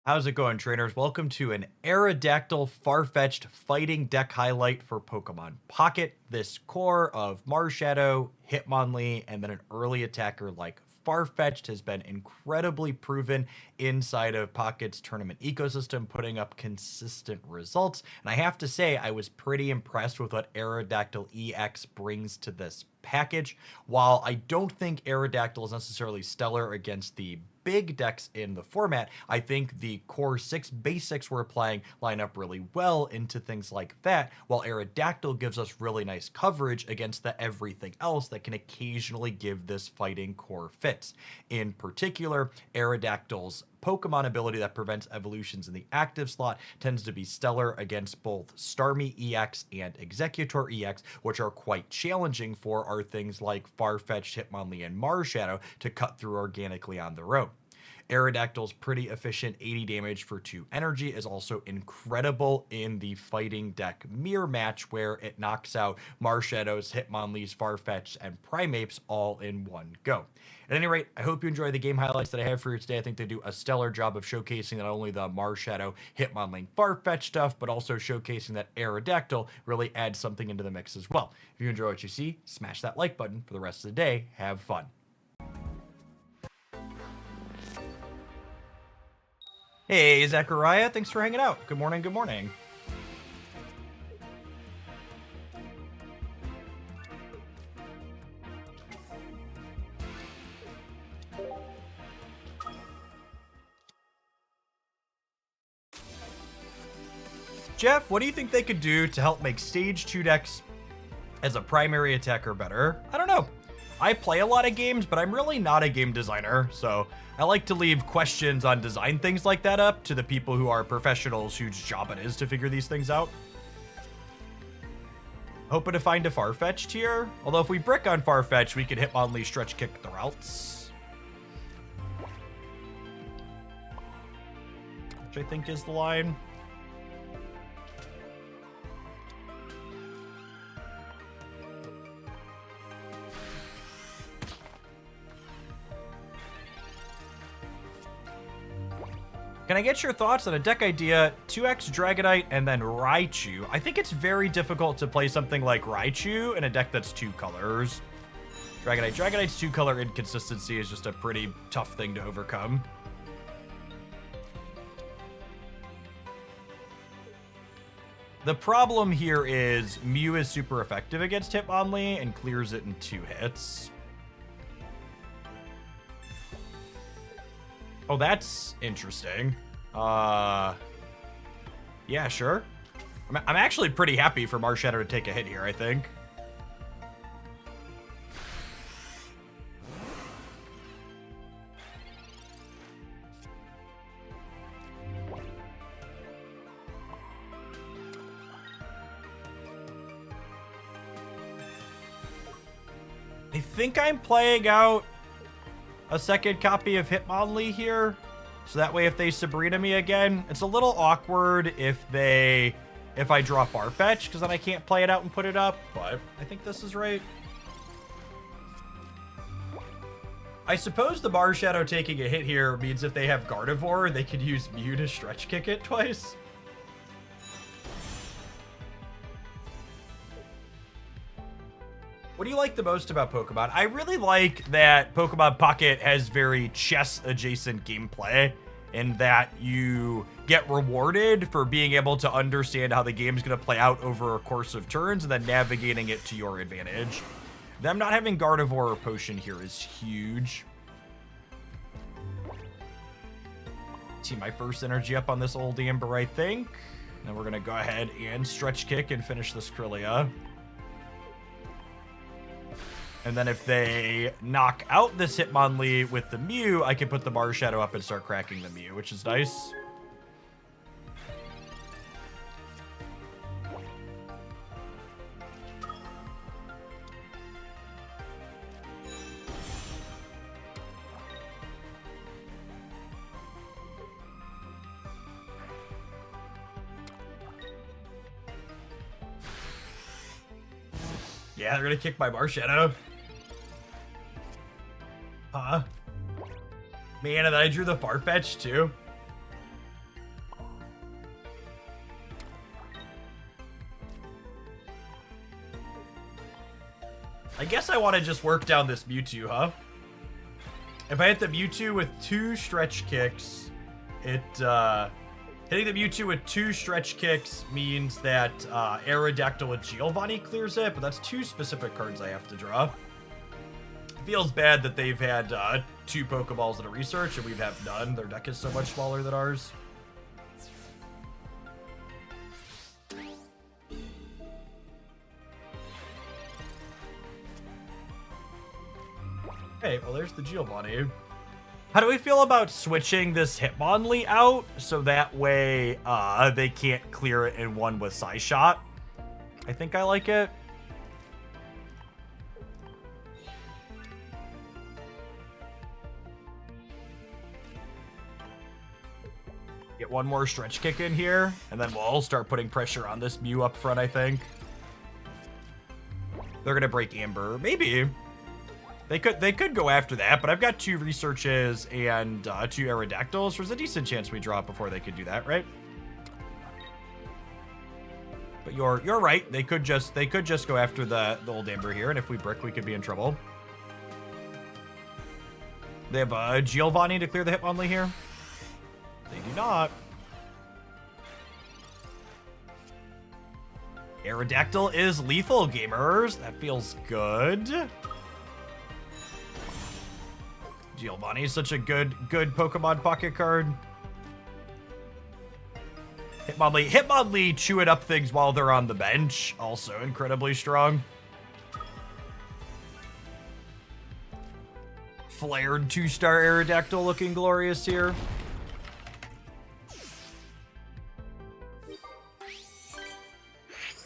How's it going, trainers? Welcome to an Aeroducktyl far-fetched fighting deck highlight for Pokemon Pocket. This core of Marshadow, Hitmonlee, and then an early attacker like Farfetch'd has been incredibly proven inside of Pocket's tournament ecosystem, putting up consistent results. And I have to say, I was pretty impressed with what Aeroducktyl EX brings to this package. While I don't think Aeroducktyl is necessarily stellar against the big decks in the format, I think the core 6 basics we're playing line up really well into things like that, while Aeroducktyl gives us really nice coverage against the everything else that can occasionally give this fighting core fits. In particular, Aeroductyl's Pokemon ability that prevents evolutions in the active slot tends to be stellar against both Starmie EX and Executor EX, which are quite challenging for our things like Farfetch'd, Hitmonlee, and Marshadow to cut through organically on their own. Aeroductyl's pretty efficient 80 damage for 2 energy is also incredible in the fighting deck mirror match, where it knocks out Marshadow's, Hitmonlee's, Farfetch'd, and Primapes all in one go. At any rate, I hope you enjoy the game highlights that I have for you today. I think they do a stellar job of showcasing not only the Marshadow, Hitmonlee, Farfetch'd stuff, but also showcasing that Aeroducktyl really adds something into the mix as well. If you enjoy what you see, smash that like button. For the rest of the day, have fun. Hey, Zachariah, thanks for hanging out. Good morning, good morning. Jeff, what do you think they could do to help make Stage 2 decks as a primary attacker better? I don't know. I play a lot of games, but I'm really not a game designer, so I like to leave questions on design things like that up to the people who are professionals whose job it is to figure these things out. Hoping to find a Farfetch'd here. Although if we brick on Farfetch'd, we could Hitmonlee stretch kick the routes, which I think is the line. Can I get your thoughts on a deck idea? 2x Dragonite and then Raichu. I think it's very difficult to play something like Raichu in a deck that's 2 colors. Dragonite's 2-color inconsistency is just a pretty tough thing to overcome. The problem here is Mew is super effective against Hitmonlee and clears it in 2 hits. Oh, that's interesting. Yeah, sure. I'm actually pretty happy for Marshadow to take a hit here, I think. I think I'm playing out a second copy of Hitmonlee here, so that way if they Sabrina me again, it's a little awkward if I draw Farfetch'd, because then I can't play it out and put it up, but I think this is right. I suppose the Marshadow taking a hit here means if they have Gardevoir, they could use Mew to stretch kick it twice. What do you like the most about Pokemon? I really like that Pokemon Pocket has very chess-adjacent gameplay, in that you get rewarded for being able to understand how the game's going to play out over a course of turns and then navigating it to your advantage. Them not having Gardevoir or Potion here is huge. See my first energy up on this old Amber, I think. Then we're going to go ahead and stretch kick and finish this Krylia. And then if they knock out this Hitmonlee with the Mew, I can put the Marshadow up and start cracking the Mew, which is nice. Yeah, they're gonna kick my Marshadow. Huh? Man, and then I drew the Farfetch'd too. I guess I want to just work down this Mewtwo, huh? If I hit the Mewtwo with 2 stretch kicks, hitting the Mewtwo with 2 stretch kicks means that Aeroducktyl with Giovanni clears it, but that's 2 specific cards I have to draw. Feels bad that they've had 2 Pokeballs in a research and we have none. Their deck is so much smaller than ours. Okay, well, there's the Giovanni. How do we feel about switching this Hitmonlee out so that way they can't clear it in one with Psy Shot? I think I like it. Get one more stretch kick in here, and then we'll start putting pressure on this Mew up front, I think. They're gonna break Amber. Maybe. They could go after that, but I've got 2 researches and 2 Aerodactyls. There's a decent chance we draw it before they could do that, right? But you're right. They could just go after the old Amber here, and if we brick, we could be in trouble. They have Giovanni to clear the Hitmonlee here. They do not. Aerodactyl is lethal, gamers. That feels good. Giovanni is such a good Pokemon pocket card. Hitmonlee chewing up things while they're on the bench. Also incredibly strong. Flared 2-star Aerodactyl looking glorious here.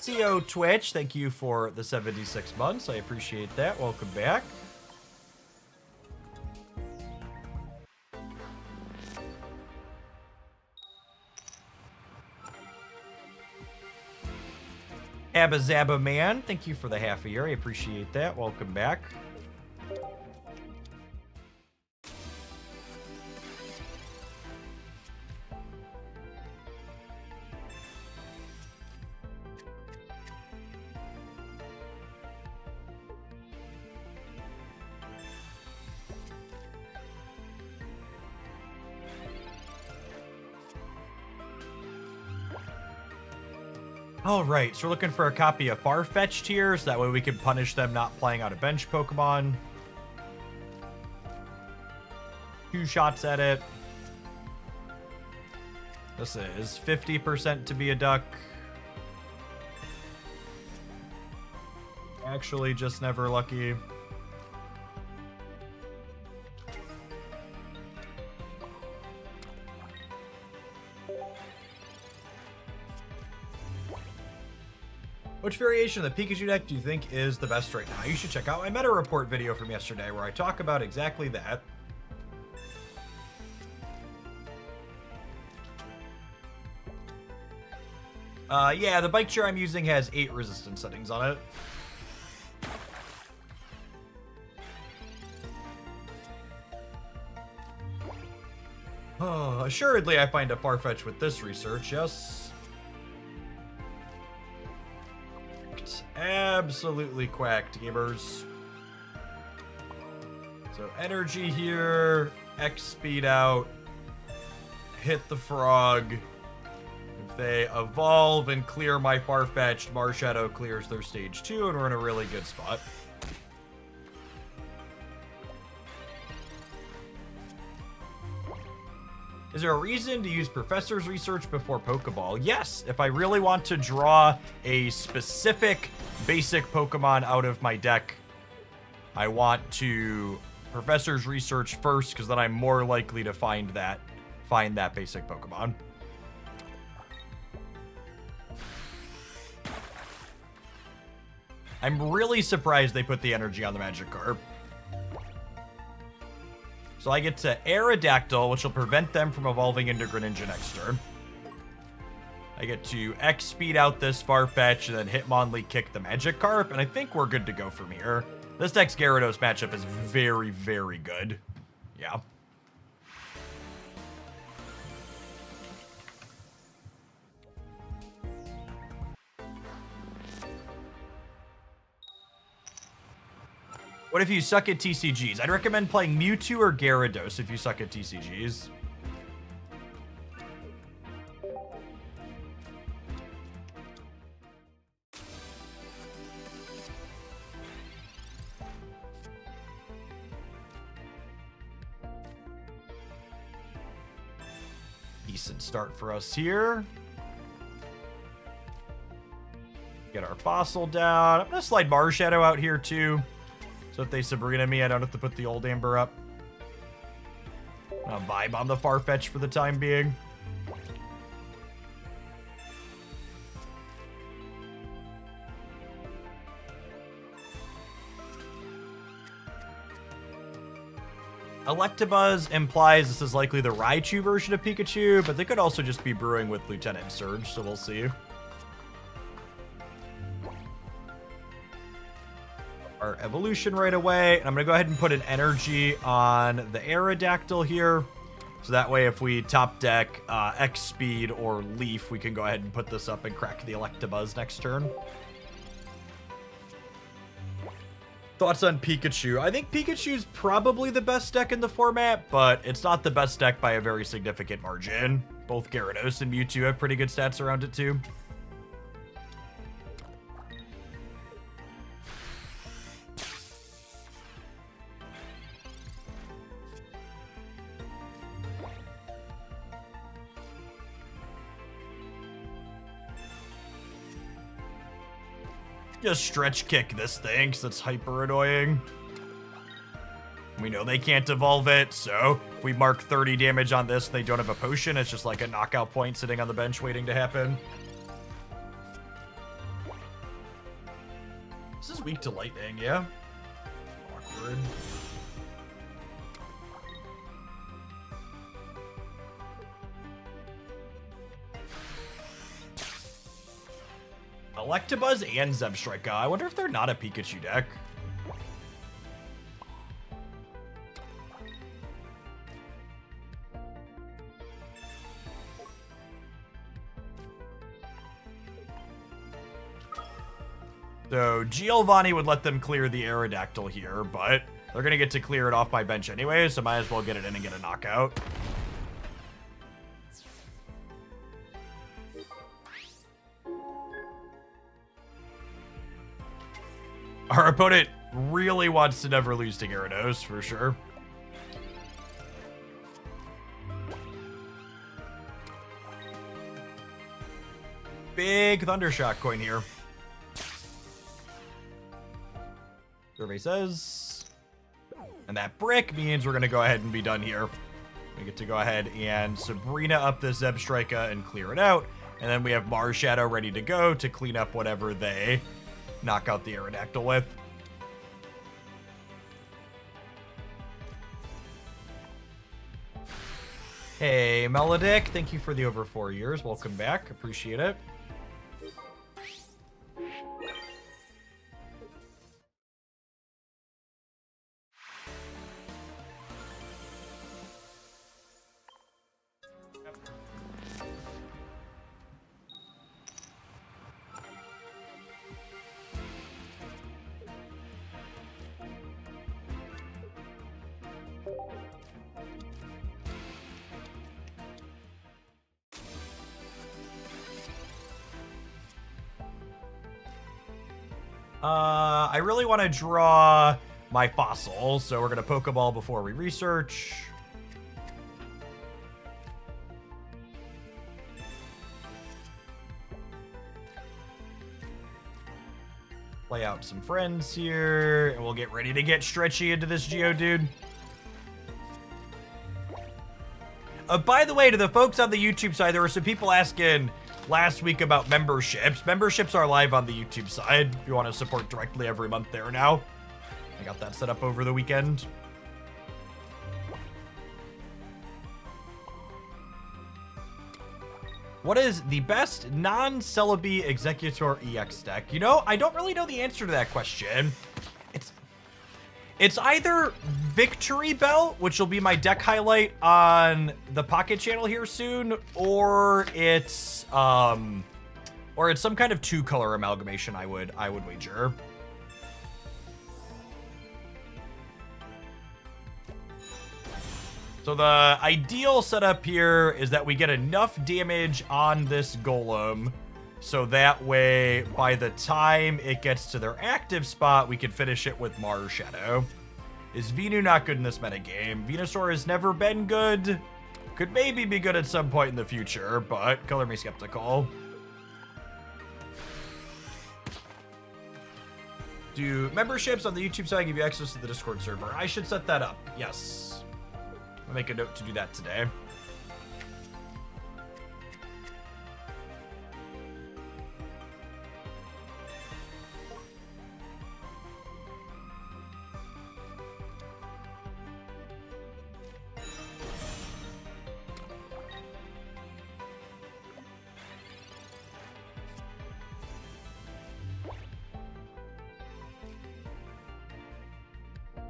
CO Twitch, thank you for the 76 months. I appreciate that. Welcome back. Abba Zabba Man, thank you for the half a year. I appreciate that. Welcome back. All right, so we're looking for a copy of Farfetch'd here, so that way we can punish them not playing out a bench Pokemon. 2 shots at it. This is 50% to be a duck. Actually, just never lucky. Which variation of the Pikachu deck do you think is the best right now? You should check out my meta report video from yesterday where I talk about exactly that. Yeah, the bike chair I'm using has 8 resistance settings on it. Oh, assuredly I find a Farfetch with this research, yes. Absolutely quacked, gamers. So energy here, X speed out, hit the frog. If they evolve and clear my Farfetch'd, Marshadow clears their stage 2, and we're in a really good spot. Is there a reason to use Professor's Research before Pokeball? Yes, if I really want to draw a specific basic Pokemon out of my deck, I want to Professor's Research first, because then I'm more likely to find that basic Pokemon. I'm really surprised they put the energy on the Magikarp. So I get to Aerodactyl, which will prevent them from evolving into Greninja next turn. I get to X speed out this Farfetch and then Hitmonlee kick the Magikarp, and I think we're good to go from here. This deck's Gyarados matchup is very, very good. Yeah. What if you suck at TCGs? I'd recommend playing Mewtwo or Gyarados if you suck at TCGs. Decent start for us here. Get our fossil down. I'm gonna slide Marshadow out here too. So if they Sabrina me, I don't have to put the old Amber up. I'll vibe on the Farfetch for the time being. Electabuzz implies this is likely the Raichu version of Pikachu, but they could also just be brewing with Lieutenant Surge, so we'll see. Our evolution right away, and I'm gonna go ahead and put an energy on the Aeroducktyl here. So that way if we top deck X Speed or Leaf, we can go ahead and put this up and crack the Electabuzz next turn. Thoughts on Pikachu? I think Pikachu's probably the best deck in the format, but it's not the best deck by a very significant margin. Both Gyarados and Mewtwo have pretty good stats around it too. Just stretch kick this thing because it's hyper annoying. We know they can't evolve it, so if we mark 30 damage on this and they don't have a potion, it's just like a knockout point sitting on the bench waiting to happen. This is weak to lightning, yeah? Awkward. Electabuzz and Zebstrika. I wonder if they're not a Pikachu deck. So Giovanni would let them clear the Aeroducktyl here, but they're going to get to clear it off my bench anyway, so might as well get it in and get a knockout. Our opponent really wants to never lose to Gyarados, for sure. Big Thundershock coin here. Survey says. And that brick means we're going to go ahead and be done here. We get to go ahead and Sabrina up this Zebstrika and clear it out. And then we have Marshadow ready to go to clean up whatever they knock out the Aeroducktyl with. Hey, Melodic, thank you for the over 4 years. Welcome back. Appreciate it. I really want to draw my fossil, so we're going to Pokeball before we research. Play out some friends here, and we'll get ready to get stretchy into this Geodude. By the way, to the folks on the YouTube side, there were some people asking last week about memberships. Memberships are live on the YouTube side if you want to support directly every month there now. I got that set up over the weekend. What is the best non-Celebi Executor EX deck? You know, I don't really know the answer to that question. It's either Victory Bell, which will be my deck highlight on the Pocket channel here soon, or it's some kind of two-color amalgamation. I would wager. So the ideal setup here is that we get enough damage on this Golem, so that way, by the time it gets to their active spot, we can finish it with Marshadow. Is Venu not good in this metagame? Venusaur has never been good. Could maybe be good at some point in the future, but color me skeptical. Do memberships on the YouTube side give you access to the Discord server? I should set that up. Yes. I'll make a note to do that today.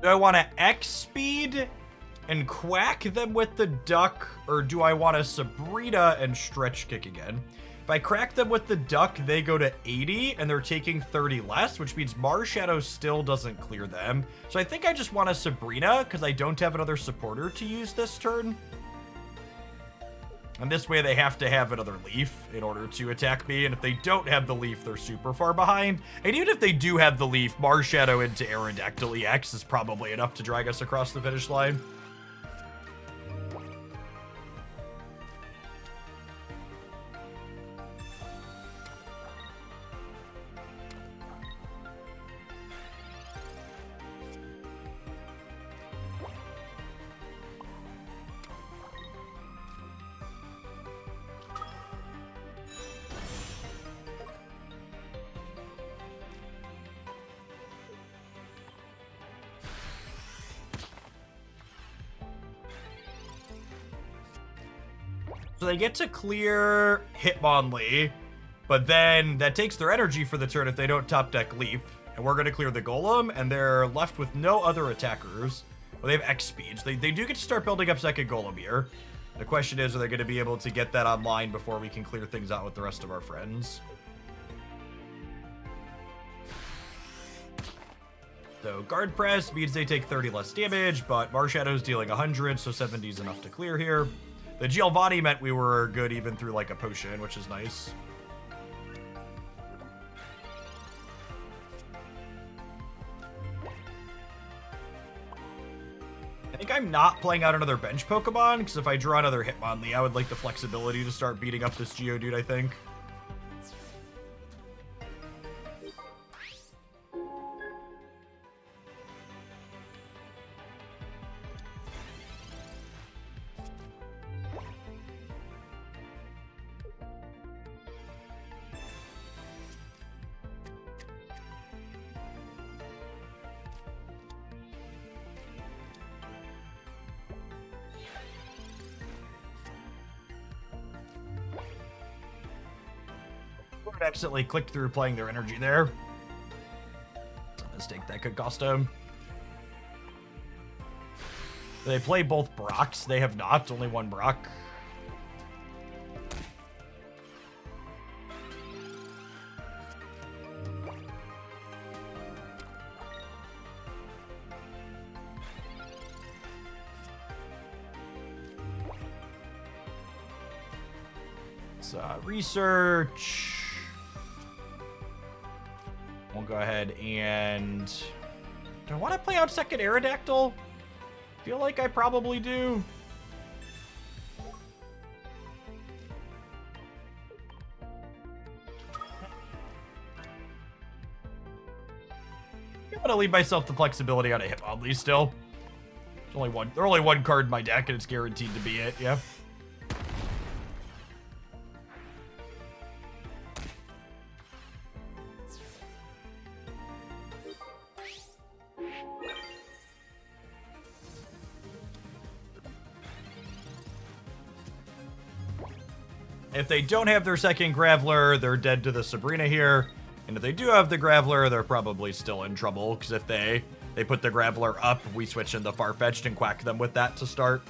Do I want to X speed and quack them with the duck, or do I want to Sabrina and stretch kick again? If I crack them with the duck, they go to 80 and they're taking 30 less, which means Marshadow still doesn't clear them. So I think I just want a Sabrina because I don't have another supporter to use this turn. And this way they have to have another leaf in order to attack me. And if they don't have the leaf, they're super far behind. And even if they do have the leaf, Marshadow into Aeroducktyl EX is probably enough to drag us across the finish line. So they get to clear Hitmonlee, but then that takes their energy for the turn if they don't top deck Leaf. And we're going to clear the Golem, and they're left with no other attackers. Well, they have X speeds. They do get to start building up second Golem here. The question is, are they going to be able to get that online before we can clear things out with the rest of our friends? So guard press means they take 30 less damage, but Marshadow's dealing 100, so 70 is enough to clear here. The Giovanni meant we were good even through like a potion, which is nice. I think I'm not playing out another bench Pokemon, because if I draw another Hitmonlee, I would like the flexibility to start beating up this Geodude, I think. Accidentally clicked through playing their energy there. It's a mistake that could cost them. They play both Brocks. They have not. Only one Brock. Let's research. We'll go ahead and... Do I want to play out second Aeroducktyl? Feel like I probably do. I'm gonna leave myself the flexibility on a Hitmonlee still. There's only one card in my deck, and it's guaranteed to be it. Yeah. If they don't have their second Graveler, they're dead to the Sabrina here. And if they do have the Graveler, they're probably still in trouble, because if they put the Graveler up, we switch into Farfetch'd and quack them with that to start.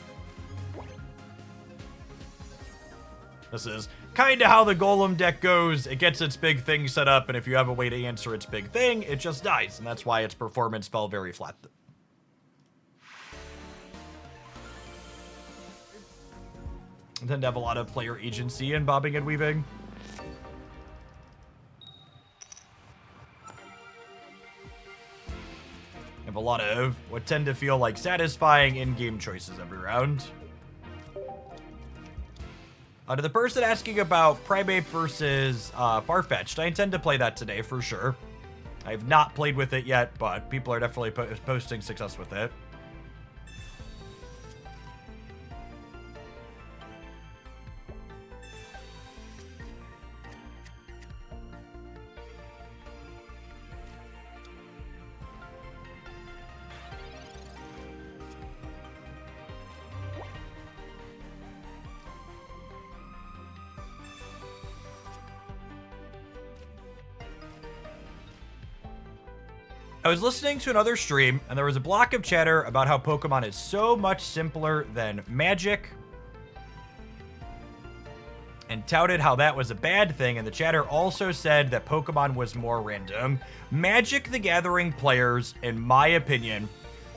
This is kind of how the Golem deck goes. It gets its big thing set up, and if you have a way to answer its big thing, it just dies. And that's why its performance fell very flat. I tend to have a lot of player agency in bobbing and weaving. I have a lot of what tend to feel like satisfying in-game choices every round. To the person asking about Primeape versus Farfetch'd, I intend to play that today for sure. I have not played with it yet, but people are definitely posting success with it. I was listening to another stream, and there was a block of chatter about how Pokemon is so much simpler than Magic, and touted how that was a bad thing, and the chatter also said that Pokemon was more random. Magic the Gathering players, in my opinion,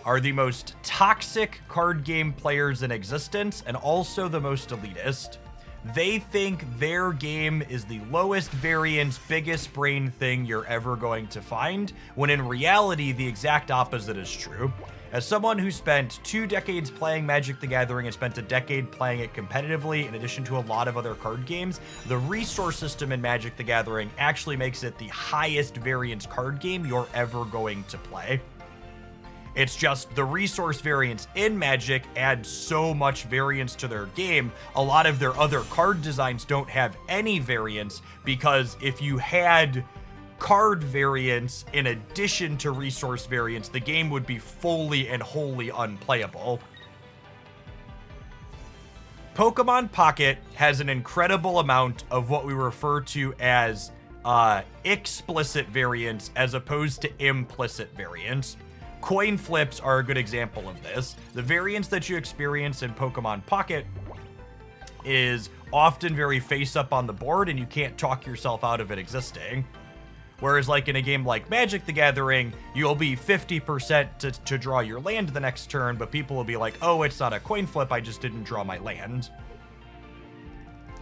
are the most toxic card game players in existence, and also the most elitist. They think their game is the lowest variance, biggest brain thing you're ever going to find, when in reality, the exact opposite is true. As someone who spent 2 decades playing Magic the Gathering and spent a decade playing it competitively, in addition to a lot of other card games, the resource system in Magic the Gathering actually makes it the highest variance card game you're ever going to play. It's just the resource variance in Magic adds so much variance to their game. A lot of their other card designs don't have any variance, because if you had card variance in addition to resource variance, the game would be fully and wholly unplayable. Pokemon Pocket has an incredible amount of what we refer to as explicit variance as opposed to implicit variance. Coin flips are a good example of this. The variance that you experience in Pokemon Pocket is often very face up on the board, and you can't talk yourself out of it existing. Whereas like in a game like Magic the Gathering, you'll be 50% to draw your land the next turn, but people will be like, oh, it's not a coin flip, I just didn't draw my land.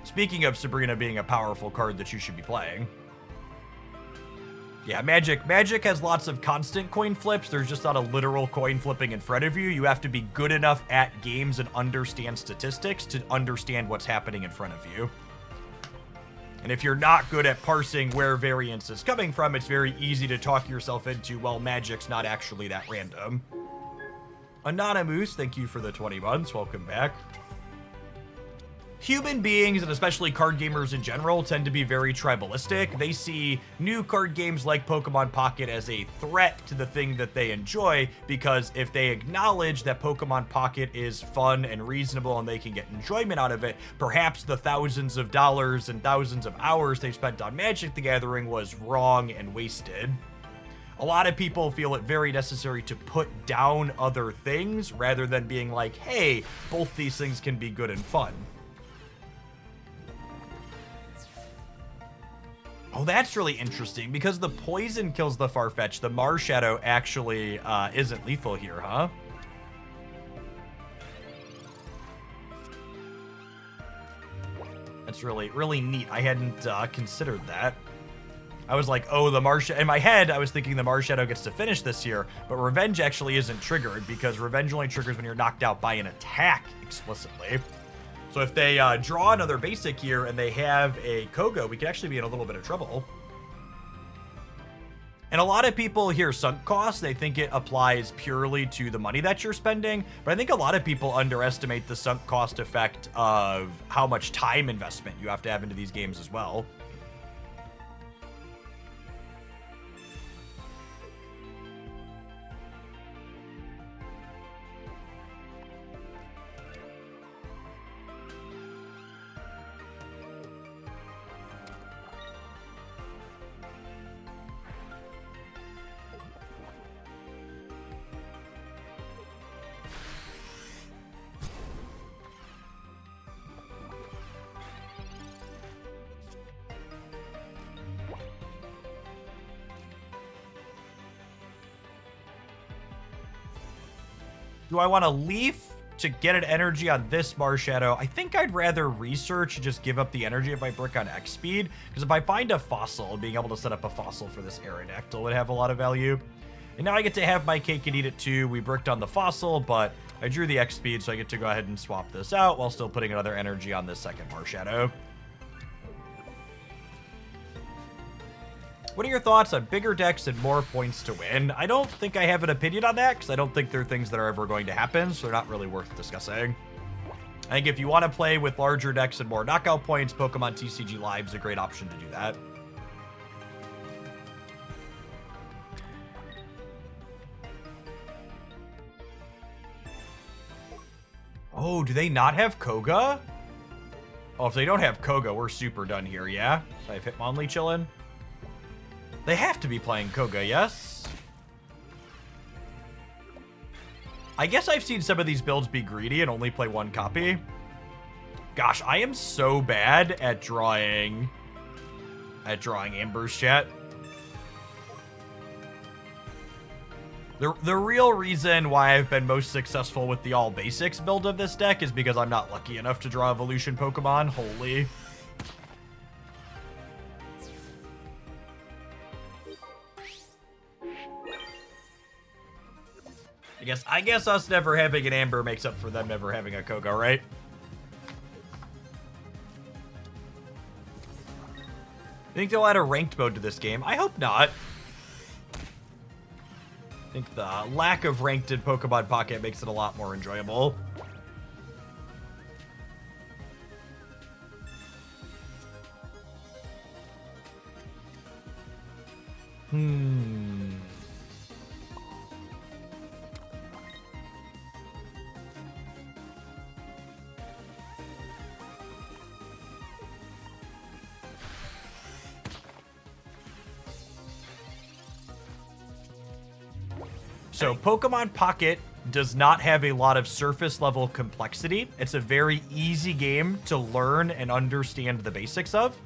Speaking of Sabrina being a powerful card that you should be playing. Yeah, Magic has lots of constant coin flips. There's just not a literal coin flipping in front of you. You have to be good enough at games and understand statistics to understand what's happening in front of you. And if you're not good at parsing where variance is coming from, it's very easy to talk yourself into, well, Magic's not actually that random. Anonymous, thank you for the 20 months. Welcome back. Human beings, and especially card gamers in general, tend to be very tribalistic. They see new card games like Pokemon Pocket as a threat to the thing that they enjoy, because if they acknowledge that Pokemon Pocket is fun and reasonable and they can get enjoyment out of it, perhaps the thousands of dollars and thousands of hours they spent on Magic the Gathering was wrong and wasted. A lot of people feel it very necessary to put down other things rather than being like, hey, both these things can be good and fun. Oh, that's really interesting, because the poison kills the Farfetch'd. The Marshadow actually isn't lethal here, huh? That's really, really neat. I hadn't considered that. I was like, oh, the Marshadow. In my head, I was thinking the Marshadow gets to finish this here, but Revenge actually isn't triggered, because Revenge only triggers when you're knocked out by an attack explicitly. So if they draw another basic here and they have a Koga, we could actually be in a little bit of trouble. And a lot of people hear sunk costs. They think it applies purely to the money that you're spending. But I think a lot of people underestimate the sunk cost effect of how much time investment you have to have into these games as well. Do I want to Leaf to get an energy on this Marshadow, I think I'd rather research and just give up the energy if I brick on X speed. Because if I find a fossil, being able to set up a fossil for this Aeroducktyl would have a lot of value. And now I get to have my cake and eat it too. We bricked on the fossil, but I drew the X speed, so I get to go ahead and swap this out while still putting another energy on this second Marshadow. What are your thoughts on bigger decks and more points to win? I don't think I have an opinion on that, because I don't think they're things that are ever going to happen, so they're not really worth discussing. I think if you want to play with larger decks and more knockout points, Pokemon TCG Live is a great option to do that. Oh, do they not have Koga? Oh, if they don't have Koga, we're super done here, yeah? I have Hitmonlee chilling. They have to be playing Koga, yes? I guess I've seen some of these builds be greedy and only play one copy. Gosh, I am so bad at drawing Amber's chat. The real reason why I've been most successful with the all basics build of this deck is because I'm not lucky enough to draw evolution Pokemon. Holy. I guess us never having an Amber makes up for them never having a Koga, right? Think they'll add a ranked mode to this game? I hope not. I think the lack of ranked in Pokemon Pocket makes it a lot more enjoyable. So Pokemon Pocket does not have a lot of surface level complexity. It's a very easy game to learn and understand the basics of,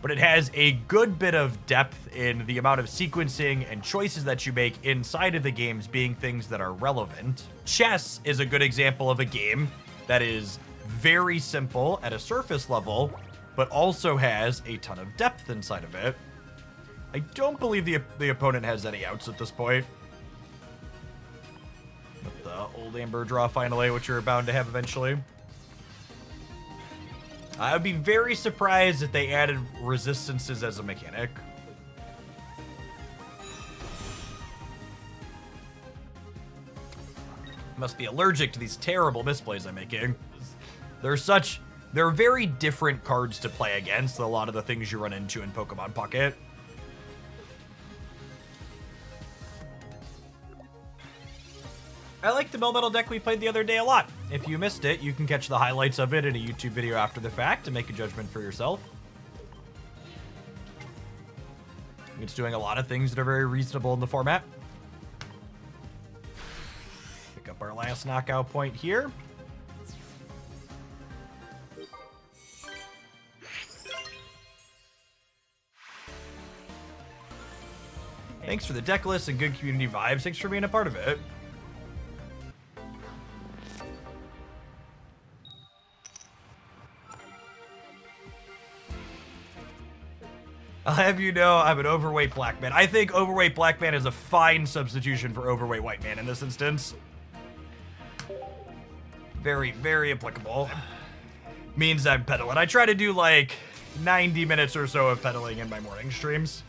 but it has a good bit of depth in the amount of sequencing and choices that you make inside of the games being things that are relevant. Chess is a good example of a game that is very simple at a surface level, but also has a ton of depth inside of it. I don't believe the opponent has any outs at this point. With the old Amber draw finally, which you're bound to have eventually. I would be very surprised if they added resistances as a mechanic. Must be allergic to these terrible misplays I'm making. They're very different cards to play against than a lot of the things you run into in Pokemon Pocket. I like the Melmetal deck we played the other day a lot. If you missed it, you can catch the highlights of it in a YouTube video after the fact and make a judgment for yourself. It's doing a lot of things that are very reasonable in the format. Pick up our last knockout point here. Thanks for the deck list and good community vibes. Thanks for being a part of it. I'll have you know I'm an overweight black man. I think overweight black man is a fine substitution for overweight white man in this instance. Very, very applicable. Means I'm pedaling. I try to do like 90 minutes or so of pedaling in my morning streams.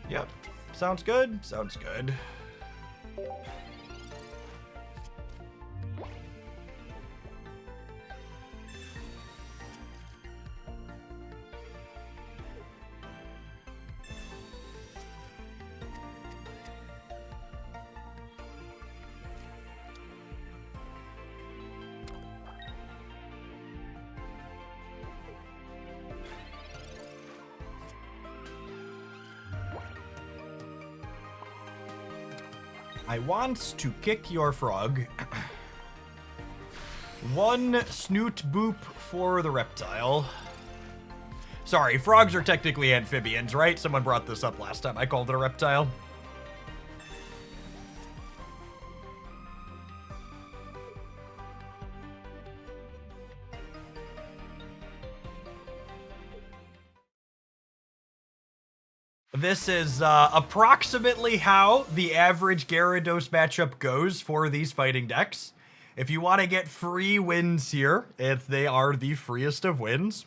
Yep. Sounds good. Sounds good. I want to kick your frog. One snoot boop for the reptile. Sorry, frogs are technically amphibians, right? Someone brought this up last time. I called it a reptile. This is approximately how the average Gyarados matchup goes for these fighting decks. If you want to get free wins here, if they are the freest of wins,